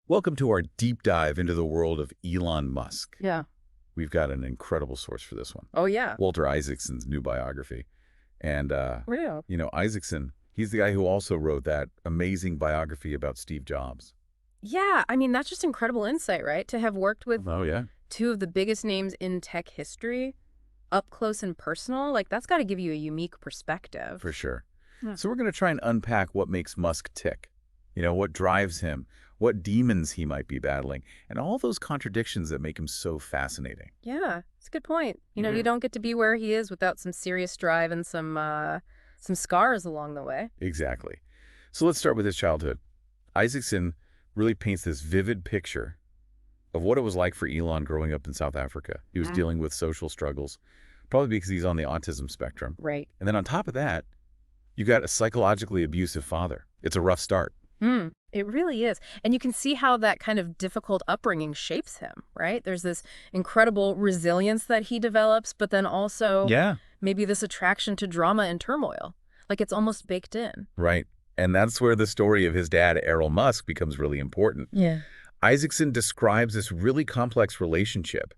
Welcome to our deep dive into the world of Elon Musk. Yeah. We've got an incredible source for this one. Oh, yeah. Walter Isaacson's new biography. And, Yeah. Isaacson, he's the guy who also wrote that amazing biography about Steve Jobs. Yeah. I mean, that's just incredible insight, right? To have worked with Oh, yeah. two of the biggest names in tech history, up close and personal, like that's got to give you a unique perspective. For sure. Yeah. So we're going to try and unpack what makes Musk tick. What drives him, what demons he might be battling, and all those contradictions that make him so fascinating. Yeah, it's a good point. You don't get to be where he is without some serious drive and some scars along the way. Exactly. So let's start with his childhood. Isaacson really paints this vivid picture of what it was like for Elon growing up in South Africa. He was dealing with social struggles, probably because he's on the autism spectrum. Right. And then on top of that, you got a psychologically abusive father. It's a rough start. It really is. And you can see how that kind of difficult upbringing shapes him, right? There's this incredible resilience that he develops, but then also maybe this attraction to drama and turmoil. Like it's almost baked in. Right. And that's where the story of his dad, Elon Musk, becomes really important. Yeah. Isaacson describes this really complex relationship.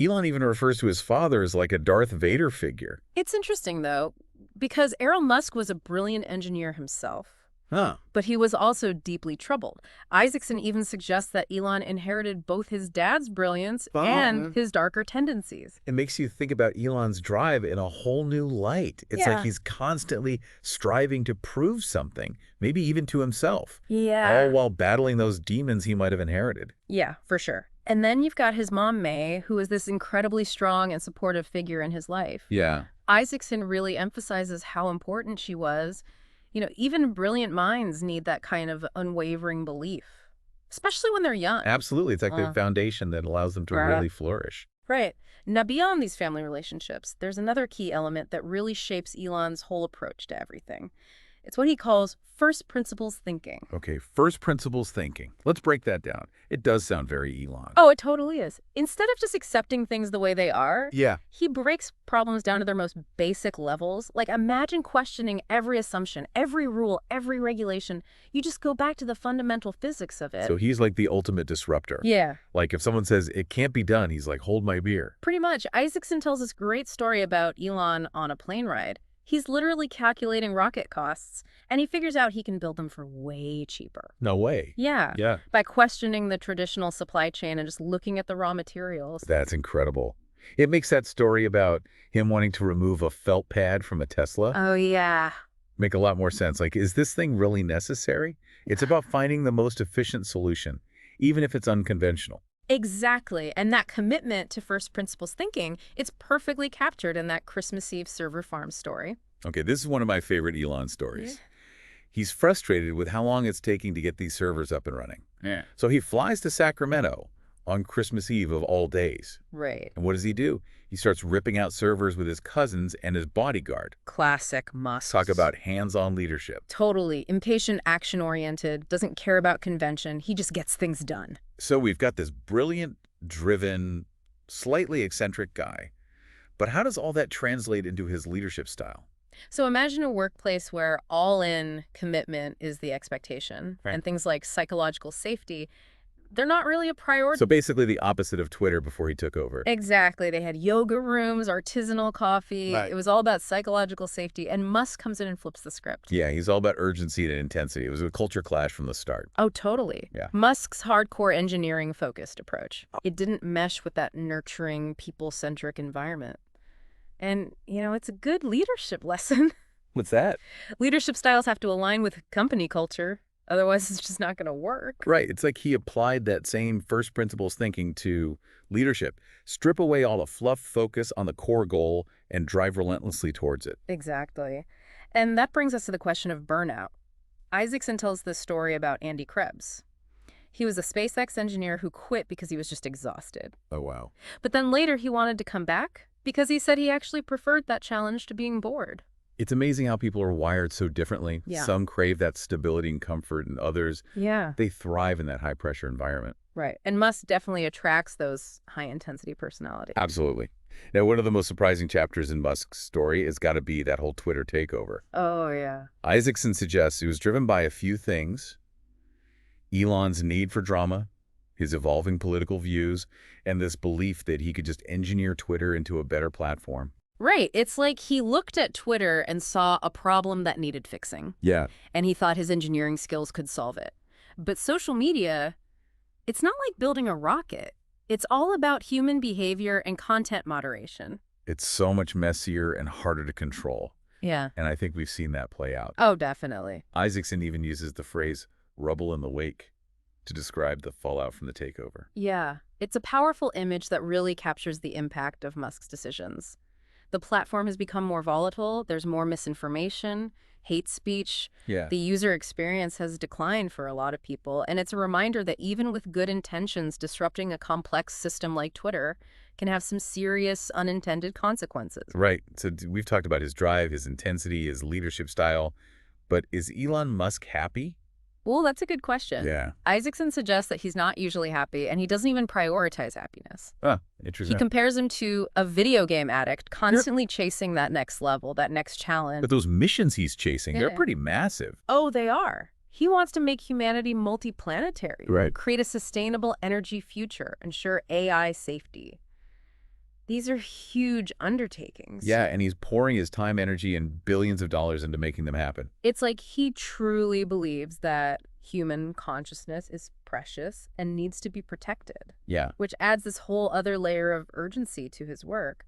Elon even refers to his father as like a Darth Vader figure. It's interesting, though, because Elon Musk was a brilliant engineer himself. Huh. But he was also deeply troubled. Isaacson even suggests that Elon inherited both his dad's brilliance and his darker tendencies. It makes you think about Elon's drive in a whole new light. It's like he's constantly striving to prove something, maybe even to himself. Yeah. All while battling those demons he might have inherited. Yeah, for sure. And then you've got his mom, May, who is this incredibly strong and supportive figure in his life. Yeah. Isaacson really emphasizes how important she was. Even brilliant minds need that kind of unwavering belief, especially when they're young. Absolutely. It's like the foundation that allows them to really flourish. Right. Now, beyond these family relationships, there's another key element that really shapes Elon's whole approach to everything. It's what he calls first principles thinking. Okay, first principles thinking. Let's break that down. It does sound very Elon. Oh, it totally is. Instead of just accepting things the way they are, he breaks problems down to their most basic levels. Like imagine questioning every assumption, every rule, every regulation. You just go back to the fundamental physics of it. So he's like the ultimate disruptor. Yeah. Like if someone says it can't be done, he's like, hold my beer. Pretty much. Isaacson tells this great story about Elon on a plane ride. He's literally calculating rocket costs, and he figures out he can build them for way cheaper. No way. Yeah. By questioning the traditional supply chain and just looking at the raw materials. That's incredible. It makes that story about him wanting to remove a felt pad from a Tesla Oh, yeah. make a lot more sense. Like, is this thing really necessary? It's about finding the most efficient solution, even if it's unconventional. Exactly. And that commitment to first principles thinking, it's perfectly captured in that Christmas Eve server farm story. Okay, this is one of my favorite Elon stories. He's frustrated with how long it's taking to get these servers up and running. So he flies to Sacramento on Christmas Eve of all days. Right. And what does he do? He starts ripping out servers with his cousins and his bodyguard. Classic Musk. Talk about hands-on leadership. Totally. Impatient, action-oriented, doesn't care about convention. He just gets things done. So we've got this brilliant, driven, slightly eccentric guy. But how does all that translate into his leadership style? So imagine a workplace where all-in commitment is the expectation, and things like psychological safety, they're not really a priority. So basically the opposite of Twitter before he took over. Exactly. They had yoga rooms, artisanal coffee. Right. It was all about psychological safety, and Musk comes in and flips the script. Yeah, he's all about urgency and intensity. It was a culture clash from the start. Oh, totally. Yeah. Musk's hardcore engineering-focused approach. It didn't mesh with that nurturing, people-centric environment. And, it's a good leadership lesson. What's that? Leadership styles have to align with company culture. Otherwise, it's just not going to work. Right. It's like he applied that same first principles thinking to leadership. Strip away all the fluff, focus on the core goal, and drive relentlessly towards it. Exactly. And that brings us to the question of burnout. Isaacson tells this story about Andy Krebs. He was a SpaceX engineer who quit because he was just exhausted. Oh, wow. But then later he wanted to come back because he said he actually preferred that challenge to being bored. It's amazing how people are wired so differently. Yeah. Some crave that stability and comfort, and others, Yeah. they thrive in that high-pressure environment. Right. And Musk definitely attracts those high-intensity personalities. Absolutely. Now, one of the most surprising chapters in Musk's story has got to be that whole Twitter takeover. Oh, yeah. Isaacson suggests it was driven by a few things. Elon's need for drama, his evolving political views, and this belief that he could just engineer Twitter into a better platform. Right. It's like he looked at Twitter and saw a problem that needed fixing. Yeah. And he thought his engineering skills could solve it. But social media, it's not like building a rocket. It's all about human behavior and content moderation. It's so much messier and harder to control. Yeah. And I think we've seen that play out. Oh, definitely. Isaacson even uses the phrase rubble in the wake to describe the fallout from the takeover. Yeah. It's a powerful image that really captures the impact of Musk's decisions. The platform has become more volatile. There's more misinformation, hate speech. Yeah. The user experience has declined for a lot of people. And it's a reminder that even with good intentions, disrupting a complex system like Twitter can have some serious unintended consequences. Right. So we've talked about his drive, his intensity, his leadership style. But is Elon Musk happy? Well, that's a good question. Yeah. Isaacson suggests that he's not usually happy, and he doesn't even prioritize happiness. Ah, He interesting. compares him to a video game addict, constantly chasing that next level, that next challenge. But those missions he's chasing, they're Yeah. pretty massive. Oh, they are. He wants to make humanity multiplanetary, Right. create a sustainable energy future, ensure AI safety. These are huge undertakings. Yeah, and he's pouring his time, energy, and billions of dollars into making them happen. It's like he truly believes that human consciousness is precious and needs to be protected, Yeah. which adds this whole other layer of urgency to his work.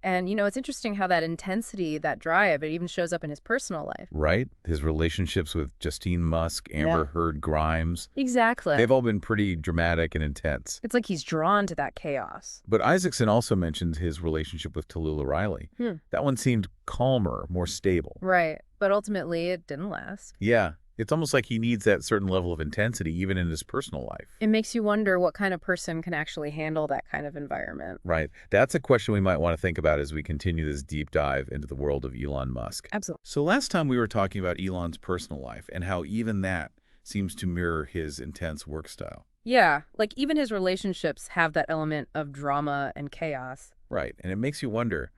And, it's interesting how that intensity, that drive, it even shows up in his personal life. Right? His relationships with Justine Musk, Amber Heard Grimes, Exactly. they've all been pretty dramatic and intense. It's like he's drawn to that chaos. But Isaacson also mentioned his relationship with Tallulah Riley. That one seemed calmer, more stable. Right. But ultimately, it didn't last. Yeah. It's almost like he needs that certain level of intensity even in his personal life. It makes you wonder what kind of person can actually handle that kind of environment. Right. That's a question we might want to think about as we continue this deep dive into the world of Elon Musk. Absolutely. So last time we were talking about Elon's personal life and how even that seems to mirror his intense work style. Yeah, like even his relationships have that element of drama and chaos. Right. And it makes you wonder,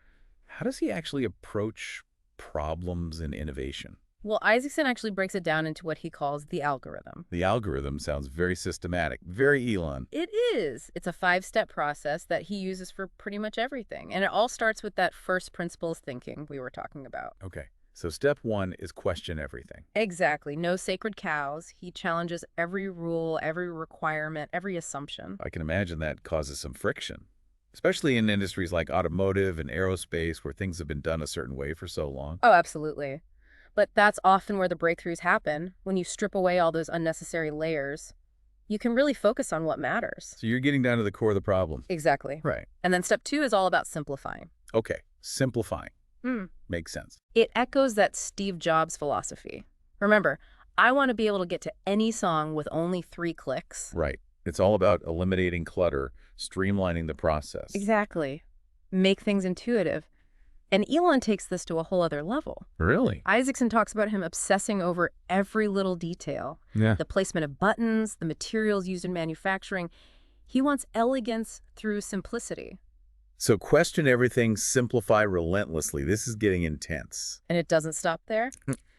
how does he actually approach problems and innovation? Well, Isaacson actually breaks it down into what he calls the algorithm. The algorithm sounds very systematic, very Elon. It is. It's a 5-step process that he uses for pretty much everything. And it all starts with that first principles thinking we were talking about. Okay. So step one is question everything. Exactly. No sacred cows. He challenges every rule, every requirement, every assumption. I can imagine that causes some friction, especially in industries like automotive and aerospace where things have been done a certain way for so long. Oh, absolutely. But that's often where the breakthroughs happen. When you strip away all those unnecessary layers, you can really focus on what matters. So you're getting down to the core of the problem. Exactly. Right. And then step 2 is all about simplifying. Okay. Simplifying. Makes sense. It echoes that Steve Jobs philosophy. Remember, I want to be able to get to any song with only 3 clicks. Right. It's all about eliminating clutter, streamlining the process. Exactly. Make things intuitive. And Elon takes this to a whole other level. Really? Isaacson talks about him obsessing over every little detail. Yeah. The placement of buttons, the materials used in manufacturing. He wants elegance through simplicity. So question everything, simplify relentlessly. This is getting intense. And it doesn't stop there.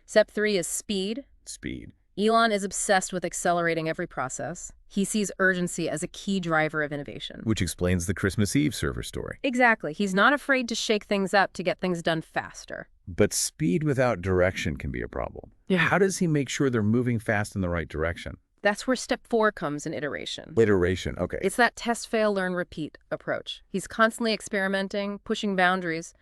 Step 3 is speed. Speed. Elon is obsessed with accelerating every process. He sees urgency as a key driver of innovation. Which explains the Christmas Eve server story. Exactly. He's not afraid to shake things up to get things done faster. But speed without direction can be a problem. Yeah. How does he make sure they're moving fast in the right direction? That's where step 4 comes in iteration. Iteration, okay. It's that test, fail, learn, repeat approach. He's constantly experimenting, pushing boundaries,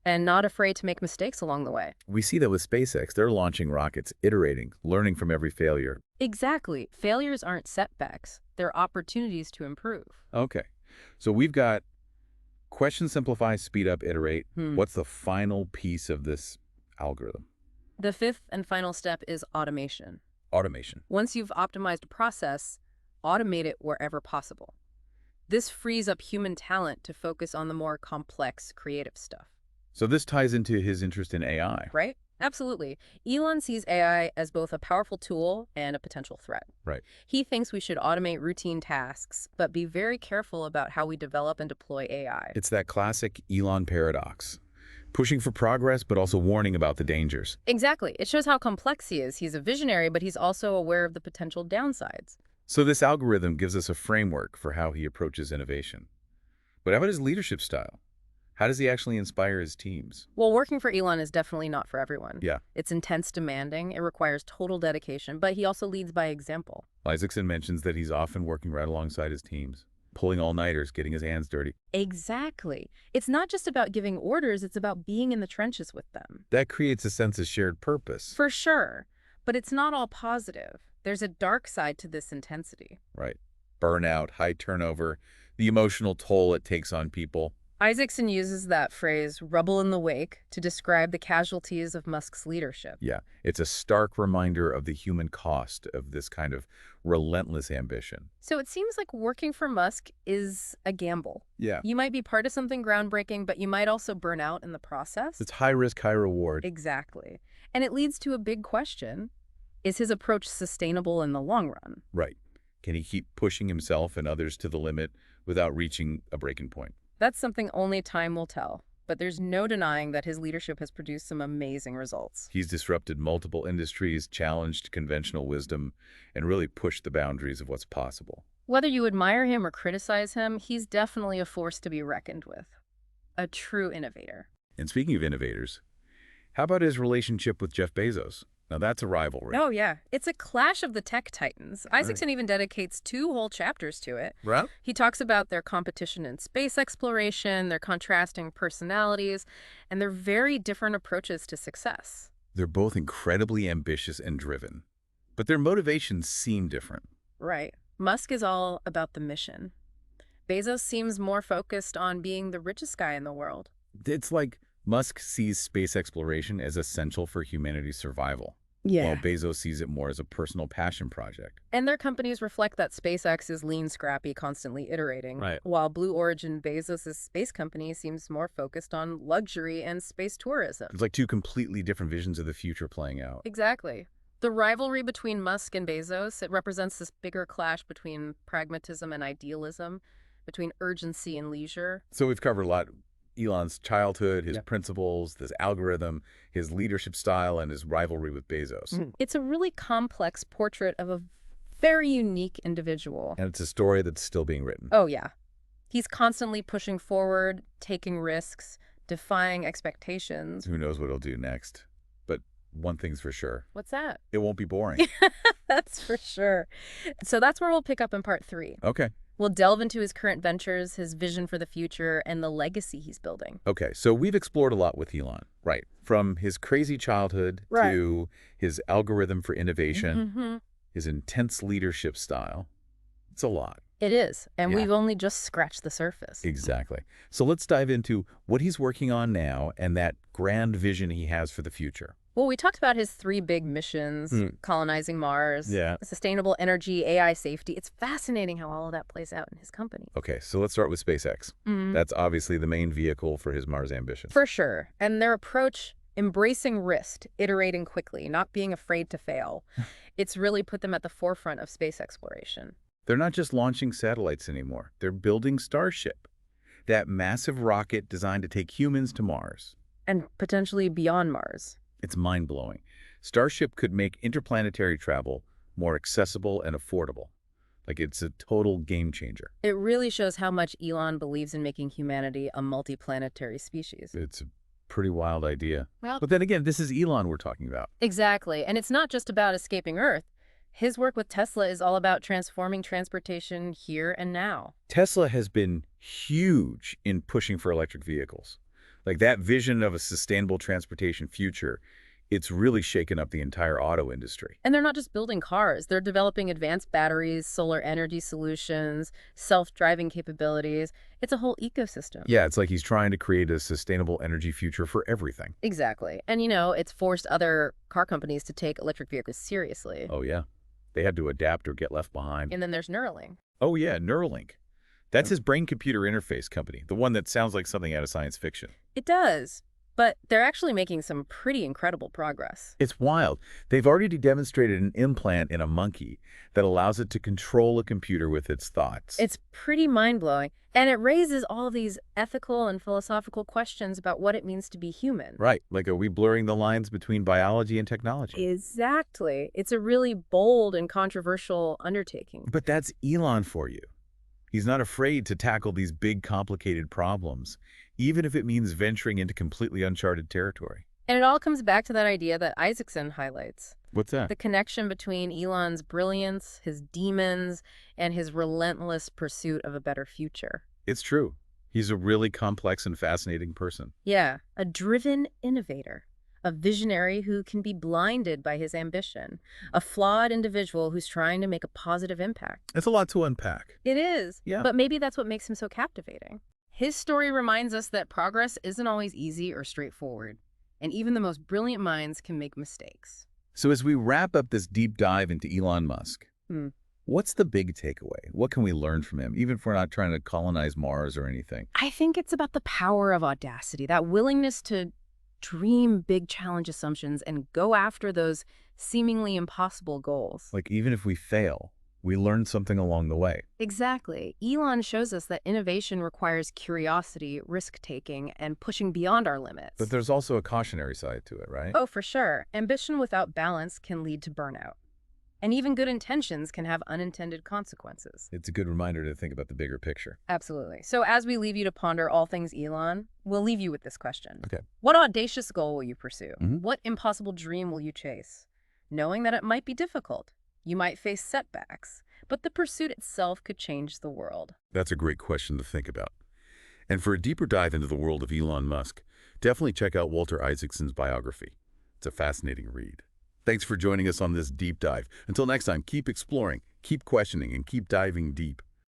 and not afraid to make mistakes along the way. We see that with SpaceX. They're launching rockets, iterating, learning from every failure. Exactly. Failures aren't setbacks. They're opportunities to improve. Okay. So we've got question, simplify, speed up, iterate. What's the final piece of this algorithm? The 5th and final step is automation. Automation. Once you've optimized a process, automate it wherever possible. This frees up human talent to focus on the more complex, creative stuff. So this ties into his interest in AI. Right? Absolutely. Elon sees AI as both a powerful tool and a potential threat. Right. He thinks we should automate routine tasks, but be very careful about how we develop and deploy AI. It's that classic Elon paradox. pushing for progress, but also warning about the dangers. Exactly. It shows how complex he is. He's a visionary, but he's also aware of the potential downsides. So this algorithm gives us a framework for how he approaches innovation. But how about his leadership style? How does he actually inspire his teams? Well, working for Elon is definitely not for everyone. Yeah. It's intense, demanding, it requires total dedication, but he also leads by example. Isaacson mentions that he's often working right alongside his teams, pulling all-nighters, getting his hands dirty. Exactly. It's not just about giving orders, it's about being in the trenches with them. That creates a sense of shared purpose. For sure. But it's not all positive. There's a dark side to this intensity. Right. Burnout, high turnover, the emotional toll it takes on people. Isaacson uses that phrase, rubble in the wake, to describe the casualties of Musk's leadership. Yeah, it's a stark reminder of the human cost of this kind of relentless ambition. So it seems like working for Musk is a gamble. Yeah. You might be part of something groundbreaking, but you might also burn out in the process. It's high risk, high reward. Exactly. And it leads to a big question. Is his approach sustainable in the long run? Right. Can he keep pushing himself and others to the limit without reaching a breaking point? That's something only time will tell. But there's no denying that his leadership has produced some amazing results. He's disrupted multiple industries, challenged conventional wisdom, and really pushed the boundaries of what's possible. Whether you admire him or criticize him, he's definitely a force to be reckoned with. A true innovator. And speaking of innovators, how about his relationship with Jeff Bezos? Now that's a rivalry. Oh, yeah. It's a clash of the tech titans. Isaacson even dedicates 2 whole chapters to it. Right. He talks about their competition in space exploration, their contrasting personalities, and their very different approaches to success. They're both incredibly ambitious and driven, but their motivations seem different. Right. Musk is all about the mission. Bezos seems more focused on being the richest guy in the world. It's like Musk sees space exploration as essential for humanity's survival, while Bezos sees it more as a personal passion project. And their companies reflect that SpaceX is lean, scrappy, constantly iterating, Right. while Blue Origin, Bezos' space company, seems more focused on luxury and space tourism. It's like 2 completely different visions of the future playing out. Exactly. The rivalry between Musk and Bezos, it represents this bigger clash between pragmatism and idealism, between urgency and leisure. So we've covered a lot. Elon's childhood, his principles, this algorithm, his leadership style, and his rivalry with Bezos. It's a really complex portrait of a very unique individual. And it's a story that's still being written. Oh, yeah. He's constantly pushing forward, taking risks, defying expectations. Who knows what he'll do next? But one thing's for sure. What's that? It won't be boring. That's for sure. So that's where we'll pick up in part 3. Okay. We'll delve into his current ventures, his vision for the future, and the legacy he's building. Okay, so we've explored a lot with Elon, right? From his crazy childhood to his algorithm for innovation, his intense leadership style. It's a lot. It is, and we've only just scratched the surface. Exactly. So let's dive into what he's working on now and that grand vision he has for the future. Well, we talked about his 3 big missions, colonizing Mars, sustainable energy, AI safety. It's fascinating how all of that plays out in his company. Okay, so let's start with SpaceX. That's obviously the main vehicle for his Mars ambition. For sure. And their approach, embracing risk, iterating quickly, not being afraid to fail, it's really put them at the forefront of space exploration. They're not just launching satellites anymore. They're building Starship, that massive rocket designed to take humans to Mars. And potentially beyond Mars. It's mind-blowing. Starship could make interplanetary travel more accessible and affordable. Like, it's a total game changer. It really shows how much Elon believes in making humanity a multiplanetary species. It's a pretty wild idea. Well, But then again, this is Elon we're talking about. exactly. And it's not just about escaping Earth. His work with Tesla is all about transforming transportation here and now. Tesla has been huge in pushing for electric vehicles. Like, that vision of a sustainable transportation future, it's really shaken up the entire auto industry. And they're not just building cars. They're developing advanced batteries, solar energy solutions, self-driving capabilities. It's a whole ecosystem. Yeah, it's like he's trying to create a sustainable energy future for everything. Exactly. And, it's forced other car companies to take electric vehicles seriously. Oh, yeah. They had to adapt or get left behind. And then there's Neuralink. Oh, yeah, Neuralink. That's his brain-computer interface company, the one that sounds like something out of science fiction. It does. But they're actually making some pretty incredible progress. It's wild. They've already demonstrated an implant in a monkey that allows it to control a computer with its thoughts. It's pretty mind-blowing, and it raises all of these ethical and philosophical questions about what it means to be human. Right. Like, are we blurring the lines between biology and technology? Exactly. It's a really bold and controversial undertaking. But that's Elon for you. He's not afraid to tackle these big, complicated problems, even if it means venturing into completely uncharted territory. And it all comes back to that idea that Isaacson highlights. What's that? The connection between Elon's brilliance, his demons, and his relentless pursuit of a better future. It's true. He's a really complex and fascinating person. Yeah, a driven innovator, a visionary who can be blinded by his ambition, a flawed individual who's trying to make a positive impact. It's a lot to unpack. It is, Yeah. but maybe that's what makes him so captivating. His story reminds us that progress isn't always easy or straightforward, and even the most brilliant minds can make mistakes. So as we wrap up this deep dive into Elon Musk, what's the big takeaway? What can we learn from him, even if we're not trying to colonize Mars or anything? I think it's about the power of audacity, that willingness to dream big challenge assumptions and go after those seemingly impossible goals. Like, even if we fail, we learn something along the way. Exactly. Elon shows us that innovation requires curiosity, risk-taking, and pushing beyond our limits. But there's also a cautionary side to it, right? Oh, for sure. Ambition without balance can lead to burnout. And even good intentions can have unintended consequences. It's a good reminder to think about the bigger picture. Absolutely. So as we leave you to ponder all things Elon, we'll leave you with this question. Okay. What audacious goal will you pursue? Mhm. What impossible dream will you chase? Knowing that it might be difficult, you might face setbacks, but the pursuit itself could change the world. That's a great question to think about. And for a deeper dive into the world of Elon Musk, definitely check out Walter Isaacson's biography. It's a fascinating read. Thanks for joining us on this deep dive. Until next time, keep exploring, keep questioning, and keep diving deep.